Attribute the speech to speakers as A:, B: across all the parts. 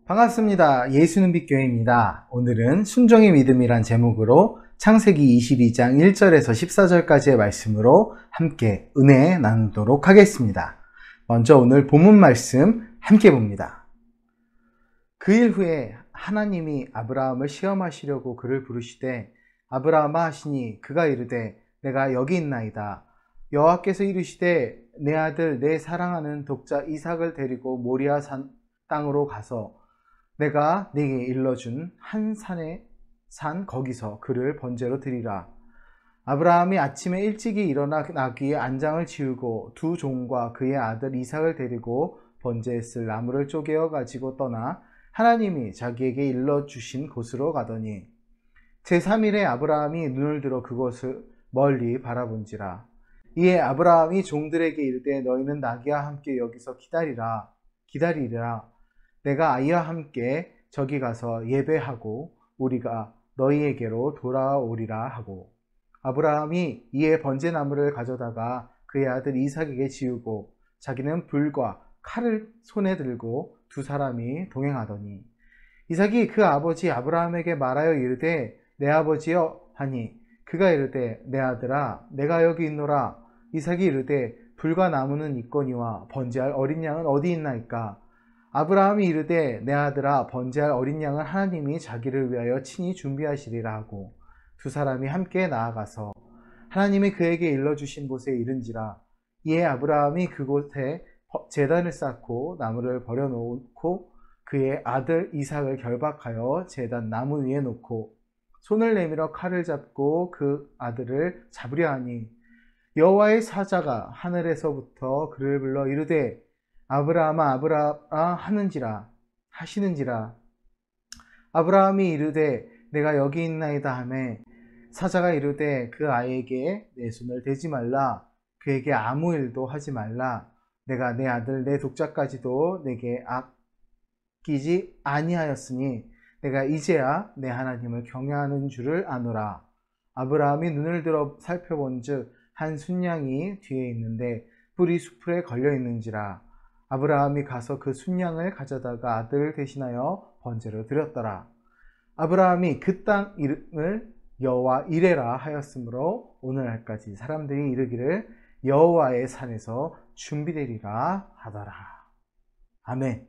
A: 반갑습니다. 예수는 빛교회입니다. 오늘은 순종의 믿음이란 제목으로 창세기 22장 1절에서 14절까지의 말씀으로 함께 은혜 나누도록 하겠습니다. 먼저 오늘 본문 말씀 함께 봅니다. 그 일 후에 하나님이 아브라함을 시험하시려고 그를 부르시되 아브라함아 하시니 그가 이르되 내가 여기 있나이다. 여호와께서 이르시되 내 아들 내 사랑하는 독자 이삭을 데리고 모리아 산 땅으로 가서 내가 네게 일러준 한 산 거기서 그를 번제로 드리라. 아브라함이 아침에 일찍이 일어나 나귀의 안장을 지우고 두 종과 그의 아들 이삭을 데리고 번제에 쓸 나무를 쪼개어 가지고 떠나 하나님이 자기에게 일러주신 곳으로 가더니 제3일에 아브라함이 눈을 들어 그곳을 멀리 바라본지라. 이에 아브라함이 종들에게 이르되 너희는 나귀와 함께 여기서 기다리라. 내가 아이와 함께 저기 가서 예배하고 우리가 너희에게로 돌아오리라 하고 아브라함이 이에 번제나무를 가져다가 그의 아들 이삭에게 지우고 자기는 불과 칼을 손에 들고 두 사람이 동행하더니 이삭이 그 아버지 아브라함에게 말하여 이르되 내 아버지여 하니 그가 이르되 내 아들아 내가 여기 있노라. 이삭이 이르되 불과 나무는 있거니와 번제할 어린 양은 어디 있나이까. 아브라함이 이르되 내 아들아 번제할 어린 양은 하나님이 자기를 위하여 친히 준비하시리라 하고 두 사람이 함께 나아가서 하나님이 그에게 일러주신 곳에 이른지라. 이에 아브라함이 그곳에 제단을 쌓고 나무를 버려놓고 그의 아들 이삭을 결박하여 제단 나무 위에 놓고 손을 내밀어 칼을 잡고 그 아들을 잡으려 하니 여호와의 사자가 하늘에서부터 그를 불러 이르되 아브라함아 아브라함아 하시는지라. 아브라함이 이르되 내가 여기 있나이다 하매 사자가 이르되 그 아이에게 내 손을 대지 말라. 그에게 아무 일도 하지 말라. 내가 내 아들 내 독자까지도 내게 아끼지 아니하였으니 내가 이제야 내 하나님을 경외하는 줄을 아노라. 아브라함이 눈을 들어 살펴본즉 한 순양이 뒤에 있는데 뿔이 수풀에 걸려 있는지라. 아브라함이 가서 그 순양을 가져다가 아들을 대신하여 번제로 드렸더라. 아브라함이 그 땅 이름을 여호와 이레라 하였으므로 오늘날까지 사람들이 이르기를 여호와의 산에서 준비되리라 하더라. 아멘.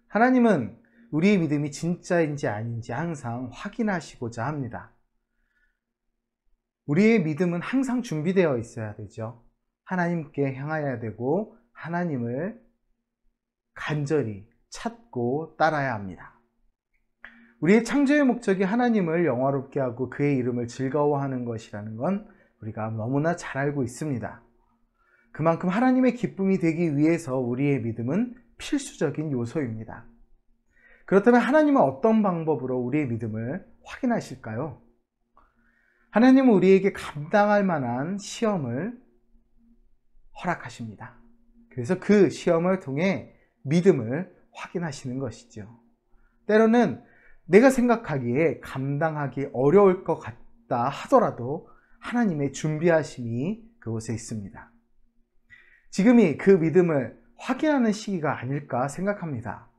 A: 하나님은 우리의 믿음이 진짜인지 아닌지 항상 확인하시고자 합니다. 우리의 믿음은 항상 준비되어 있어야 되죠. 하나님께 향하여야 되고 하나님을 간절히 찾고 따라야 합니다. 우리의 창조의 목적이 하나님을 영화롭게 하고 그의 이름을 즐거워하는 것이라는 건 우리가 너무나 잘 알고 있습니다. 그만큼 하나님의 기쁨이 되기 위해서 우리의 믿음은 필수적인 요소입니다. 그렇다면 하나님은 어떤 방법으로 우리의 믿음을 확인하실까요? 하나님은 우리에게 감당할 만한 시험을 허락하십니다. 그래서 그 시험을 통해 믿음을 확인하시는 것이죠. 때로는 내가 생각하기에 감당하기 어려울 것 같다 하더라도 하나님의 준비하심이 그곳에 있습니다. 지금이 그 믿음을 확인하는 시기가 아닐까 생각합니다.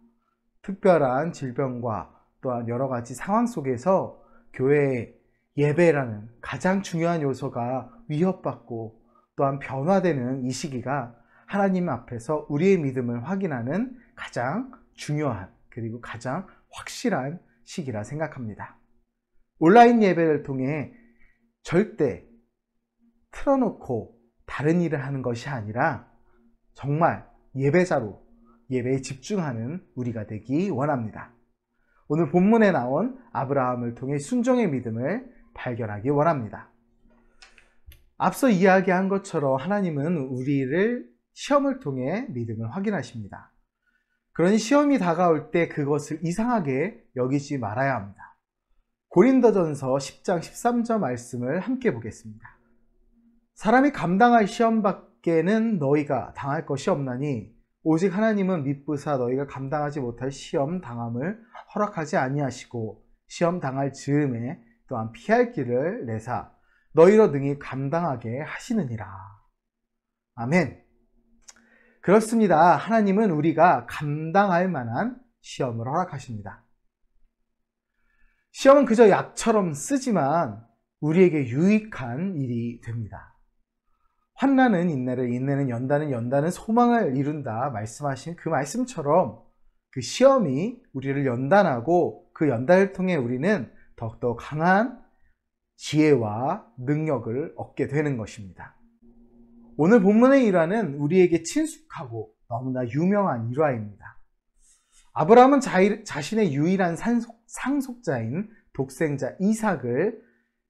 A: 특별한 질병과 또한 여러 가지 상황 속에서 교회의 예배라는 가장 중요한 요소가 위협받고 또한 변화되는 이 시기가 하나님 앞에서 우리의 믿음을 확인하는 가장 중요한 그리고 가장 확실한 시기라 생각합니다. 온라인 예배를 통해 절대 틀어놓고 다른 일을 하는 것이 아니라 정말 예배자로 예배에 집중하는 우리가 되기 원합니다. 오늘 본문에 나온 아브라함을 통해 순종의 믿음을 발견하기 원합니다. 앞서 이야기한 것처럼 하나님은 우리를 시험을 통해 믿음을 확인하십니다. 그러니 시험이 다가올 때 그것을 이상하게 여기지 말아야 합니다. 고린도전서 10장 13절 말씀을 함께 보겠습니다. 사람이 감당할 시험 밖에는 너희가 당할 것이 없나니 오직 하나님은 미쁘사 너희가 감당하지 못할 시험 당함을 허락하지 아니하시고 시험 당할 즈음에 또한 피할 길을 내사 너희로 능히 감당하게 하시느니라. 아멘. 그렇습니다. 하나님은 우리가 감당할 만한 시험을 허락하십니다. 시험은 그저 약처럼 쓰지만 우리에게 유익한 일이 됩니다. 환난은 인내를, 인내는 연단은, 연단은 소망을 이룬다 말씀하신 그 말씀처럼 그 시험이 우리를 연단하고 그 연단을 통해 우리는 더욱더 강한 지혜와 능력을 얻게 되는 것입니다. 오늘 본문의 일화는 우리에게 친숙하고 너무나 유명한 일화입니다. 아브라함은 자신의 유일한 상속자인 독생자 이삭을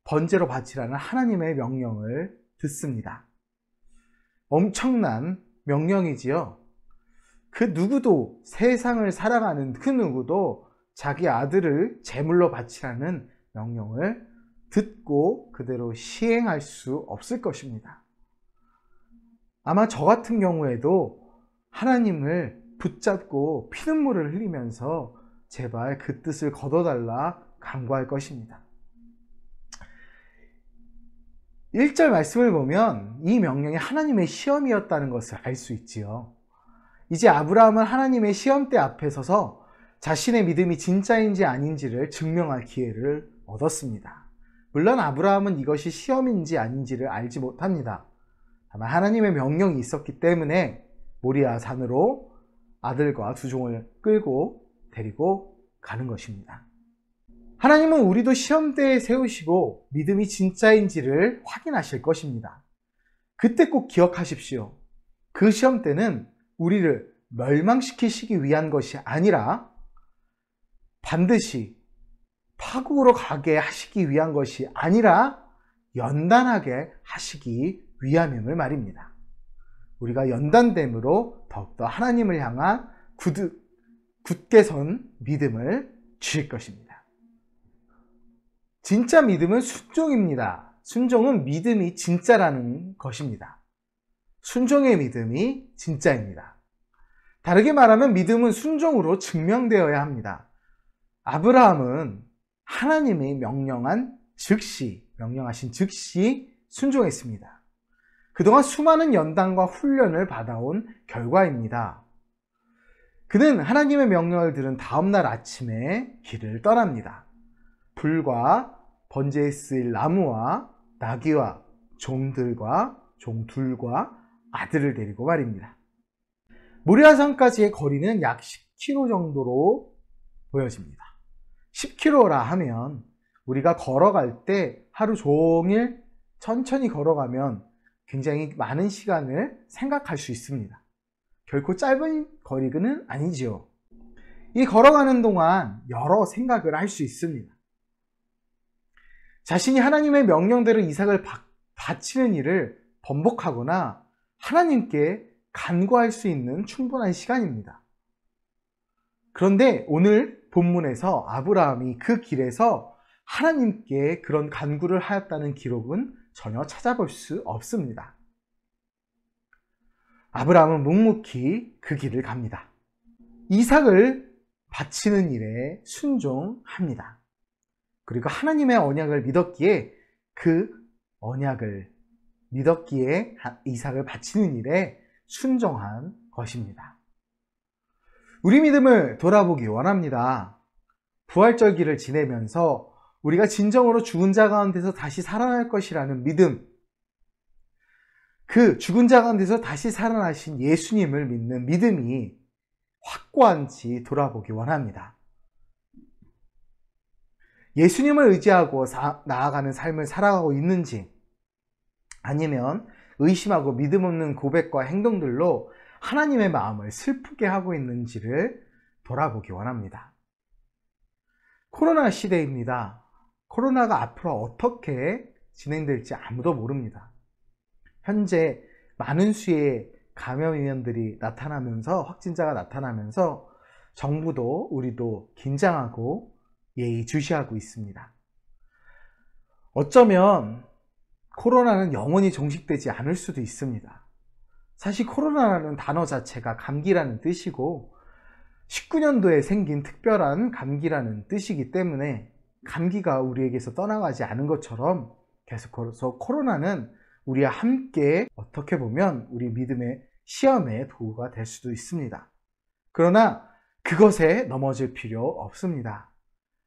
A: 번제로 바치라는 하나님의 명령을 듣습니다. 엄청난 명령이지요. 그 누구도, 세상을 살아가는 그 누구도 자기 아들을 제물로 바치라는 명령을 듣고 그대로 시행할 수 없을 것입니다. 아마 저 같은 경우에도 하나님을 붙잡고 피눈물을 흘리면서 제발 그 뜻을 거둬달라 간구할 것입니다. 1절 말씀을 보면 이 명령이 하나님의 시험이었다는 것을 알 수 있지요. 이제 아브라함은 하나님의 시험대 앞에 서서 자신의 믿음이 진짜인지 아닌지를 증명할 기회를 얻었습니다. 물론 아브라함은 이것이 시험인지 아닌지를 알지 못합니다. 다만 하나님의 명령이 있었기 때문에 모리아 산으로 아들과 두 종을 끌고 데리고 가는 것입니다. 하나님은 우리도 시험대에 세우시고 믿음이 진짜인지를 확인하실 것입니다. 그때 꼭 기억하십시오. 그 시험대는 우리를 멸망시키시기 위한 것이 아니라 반드시 파국으로 가게 하시기 위한 것이 아니라 연단하게 하시기 위함임을 말입니다. 우리가 연단됨으로 더욱더 하나님을 향한 굳게 선 믿음을 주실 것입니다. 진짜 믿음은 순종입니다. 순종은 믿음이 진짜라는 것입니다. 순종의 믿음이 진짜입니다. 다르게 말하면 믿음은 순종으로 증명되어야 합니다. 아브라함은 하나님이 명령하신 즉시 순종했습니다. 그동안 수많은 연단과 훈련을 받아온 결과입니다. 그는 하나님의 명령을 들은 다음날 아침에 길을 떠납니다. 불과 번제에 쓰일 나무와 나귀와 종둘과 아들을 데리고 말입니다. 모리아산까지의 거리는 약 10km 정도로 보여집니다. 10km라 하면 우리가 걸어갈 때 하루 종일 천천히 걸어가면 굉장히 많은 시간을 생각할 수 있습니다. 결코 짧은 거리는 아니지요. 이 걸어가는 동안 여러 생각을 할 수 있습니다. 자신이 하나님의 명령대로 이삭을 바치는 일을 번복하거나 하나님께 간구할 수 있는 충분한 시간입니다. 그런데 오늘 본문에서 아브라함이 그 길에서 하나님께 그런 간구를 하였다는 기록은 전혀 찾아볼 수 없습니다. 아브라함은 묵묵히 그 길을 갑니다. 이삭을 바치는 일에 순종합니다. 그리고 하나님의 언약을 믿었기에 이삭을 바치는 일에 순종한 것입니다. 우리 믿음을 돌아보기 원합니다. 부활절기를 지내면서 우리가 진정으로 죽은 자 가운데서 다시 살아날 것이라는 믿음, 그 죽은 자 가운데서 다시 살아나신 예수님을 믿는 믿음이 확고한지 돌아보기 원합니다. 예수님을 의지하고 나아가는 삶을 살아가고 있는지, 아니면 의심하고 믿음 없는 고백과 행동들로 하나님의 마음을 슬프게 하고 있는지를 돌아보기 원합니다. 코로나 시대입니다. 코로나가 앞으로 어떻게 진행될지 아무도 모릅니다. 현재 많은 수의 감염위원들이 나타나면서, 확진자가 나타나면서 정부도 우리도 긴장하고 예의주시하고 있습니다. 어쩌면 코로나는 영원히 종식되지 않을 수도 있습니다. 사실 코로나라는 단어 자체가 감기라는 뜻이고 19년도에 생긴 특별한 감기라는 뜻이기 때문에 감기가 우리에게서 떠나가지 않은 것처럼 계속해서 코로나는 우리와 함께 어떻게 보면 우리 믿음의 시험의 도구가 될 수도 있습니다. 그러나 그것에 넘어질 필요 없습니다.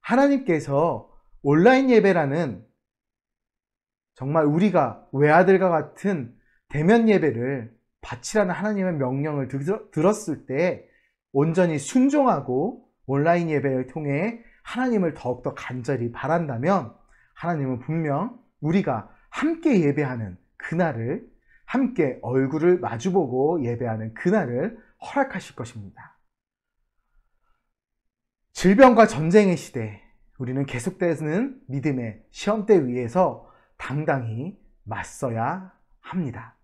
A: 하나님께서 온라인 예배라는 정말 우리가 외아들과 같은 대면 예배를 바치라는 하나님의 명령을 들었을 때 온전히 순종하고 온라인 예배를 통해 하나님을 더욱더 간절히 바란다면 하나님은 분명 우리가 함께 예배하는 그날을, 함께 얼굴을 마주보고 예배하는 그날을 허락하실 것입니다. 질병과 전쟁의 시대, 우리는 계속되는 믿음의 시험대 위에서 당당히 맞서야 합니다.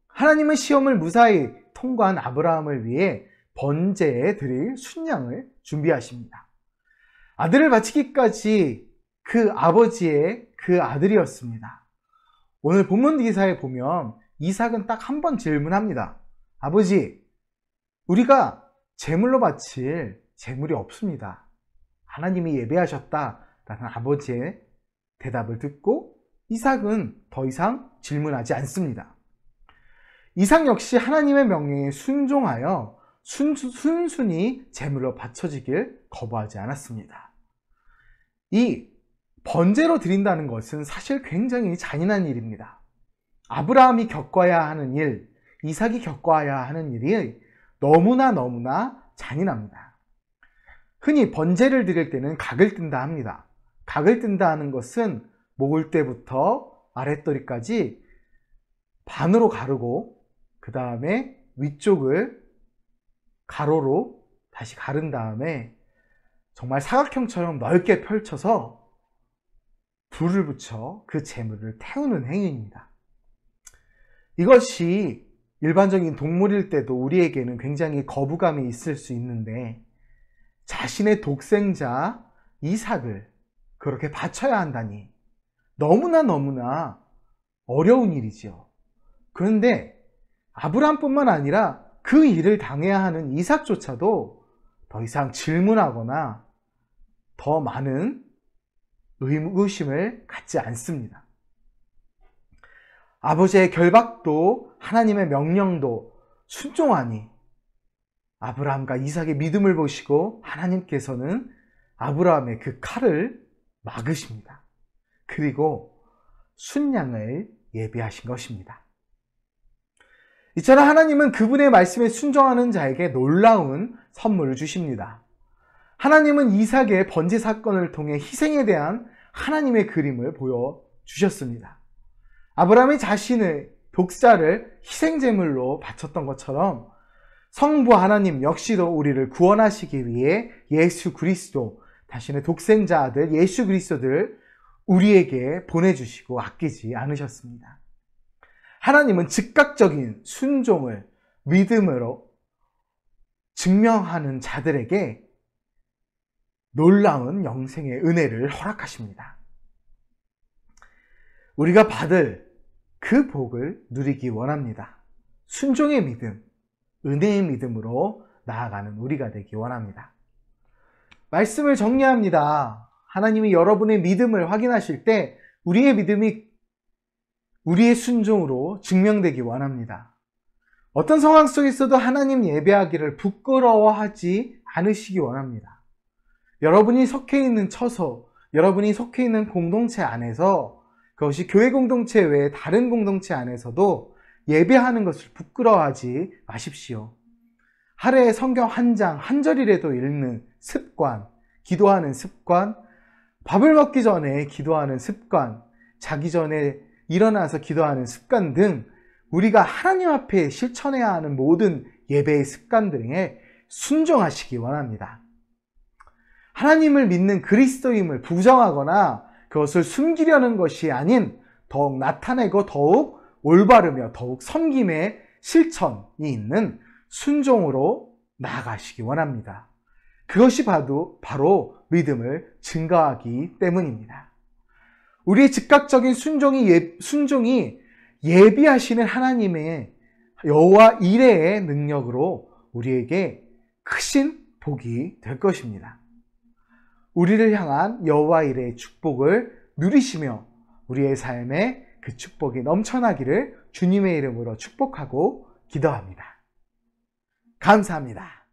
A: 하나님은 시험을 무사히 통과한 아브라함을 위해 번제에 드릴 순양을 준비하십니다. 아들을 바치기까지 그 아버지의 그 아들이었습니다. 오늘 본문 기사에 보면 이삭은 딱 한 번 질문합니다. 아버지, 우리가 제물로 바칠 제물이 없습니다. 하나님이 예배하셨다라는 아버지의 대답을 듣고 이삭은 더 이상 질문하지 않습니다. 이삭 역시 하나님의 명령에 순종하여 순순히 제물로 바쳐지길 거부하지 않았습니다. 이 번제로 드린다는 것은 사실 굉장히 잔인한 일입니다. 아브라함이 겪어야 하는 일, 이삭이 겪어야 하는 일이 너무나 잔인합니다. 흔히 번제를 드릴 때는 각을 뜬다 합니다. 각을 뜬다 하는 것은 목을때부터 아랫도리까지 반으로 가르고 그 다음에 위쪽을 가로로 다시 가른 다음에 정말 사각형처럼 넓게 펼쳐서 불을 붙여 그 제물을 태우는 행위입니다. 이것이 일반적인 동물일 때도 우리에게는 굉장히 거부감이 있을 수 있는데 자신의 독생자 이삭을 그렇게 바쳐야 한다니 너무나 어려운 일이지요. 그런데 아브라함뿐만 아니라 그 일을 당해야 하는 이삭조차도 더 이상 질문하거나 더 많은 의구심을 갖지 않습니다. 아버지의 결박도 하나님의 명령도 순종하니 아브라함과 이삭의 믿음을 보시고 하나님께서는 아브라함의 그 칼을 막으십니다. 그리고 순양을 예비하신 것입니다. 이처럼 하나님은 그분의 말씀에 순종하는 자에게 놀라운 선물을 주십니다. 하나님은 이삭의 번제 사건을 통해 희생에 대한 하나님의 그림을 보여주셨습니다. 아브라함이 자신의 독자를 희생제물로 바쳤던 것처럼 성부 하나님 역시도 우리를 구원하시기 위해 예수 그리스도, 자신의 독생자 아들 예수 그리스도를 우리에게 보내주시고 아끼지 않으셨습니다. 하나님은 즉각적인 순종을 믿음으로 증명하는 자들에게 놀라운 영생의 은혜를 허락하십니다. 우리가 받을 그 복을 누리기 원합니다. 순종의 믿음, 은혜의 믿음으로 나아가는 우리가 되기 원합니다. 말씀을 정리합니다. 하나님이 여러분의 믿음을 확인하실 때 우리의 믿음이 우리의 순종으로 증명되기 원합니다. 어떤 상황 속에서도 하나님 예배하기를 부끄러워하지 않으시기 원합니다. 여러분이 속해 있는 처소, 여러분이 속해 있는 공동체 안에서 그것이 교회 공동체 외에 다른 공동체 안에서도 예배하는 것을 부끄러워하지 마십시오. 하루에 성경 한 장, 한 절이라도 읽는 습관, 기도하는 습관, 밥을 먹기 전에 기도하는 습관, 자기 전에 일어나서 기도하는 습관 등 우리가 하나님 앞에 실천해야 하는 모든 예배의 습관들에 순종하시기 원합니다. 하나님을 믿는 그리스도임을 부정하거나 그것을 숨기려는 것이 아닌 더욱 나타내고 더욱 올바르며 더욱 섬김의 실천이 있는 순종으로 나아가시기 원합니다. 그것이 바로 믿음을 증거하기 때문입니다. 우리의 즉각적인 순종이 예비하시는 하나님의 여호와 이레의 능력으로 우리에게 크신 복이 될 것입니다. 우리를 향한 여호와 이레의 축복을 누리시며 우리의 삶에 그 축복이 넘쳐나기를 주님의 이름으로 축복하고 기도합니다. 감사합니다.